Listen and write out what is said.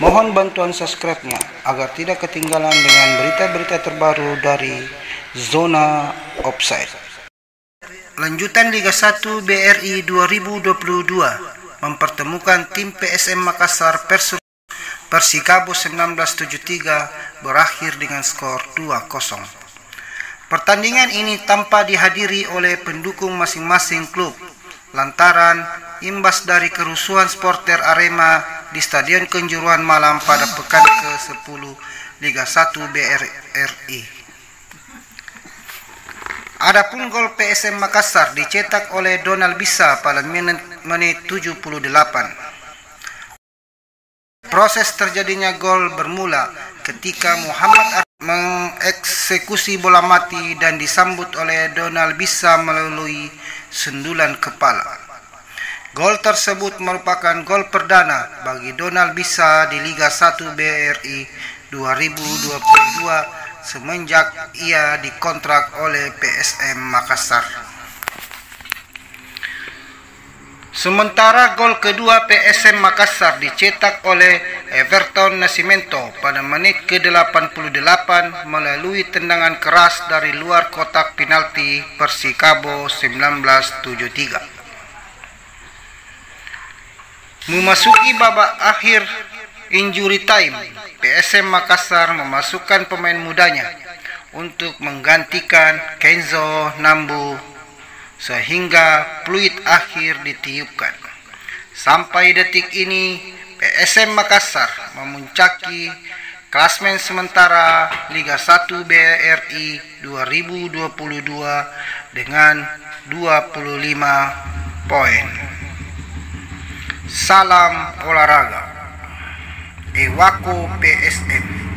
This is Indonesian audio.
Mohon bantuan subscribe-nya agar tidak ketinggalan dengan berita-berita terbaru dari Zona Offside. Lanjutan Liga 1 BRI 2022 mempertemukan tim PSM Makassar Persikabo 1973 berakhir dengan skor 2-0. Pertandingan ini tanpa dihadiri oleh pendukung masing-masing klub lantaran imbas dari kerusuhan supporter Arema di Stadion Kanjuruhan Malang pada pekan ke-10 Liga 1 BRI. Adapun gol PSM Makassar dicetak oleh Donald Bisa pada menit 78. Proses terjadinya gol bermula ketika Muhammad mengeksekusi bola mati dan disambut oleh Donald Bisa melalui sundulan kepala. Gol tersebut merupakan gol perdana bagi Donald Bisa di Liga 1 BRI 2022 semenjak ia dikontrak oleh PSM Makassar. Sementara gol kedua PSM Makassar dicetak oleh Everton Nascimento pada menit ke-88 melalui tendangan keras dari luar kotak penalti Persikabo 1973. Memasuki babak akhir injury time, PSM Makassar memasukkan pemain mudanya untuk menggantikan Kenzo Nambu sehingga peluit akhir ditiupkan. Sampai detik ini, PSM Makassar memuncaki klasmen sementara Liga 1 BRI 2022 dengan 25 poin. Salam olahraga. Ewako PSM.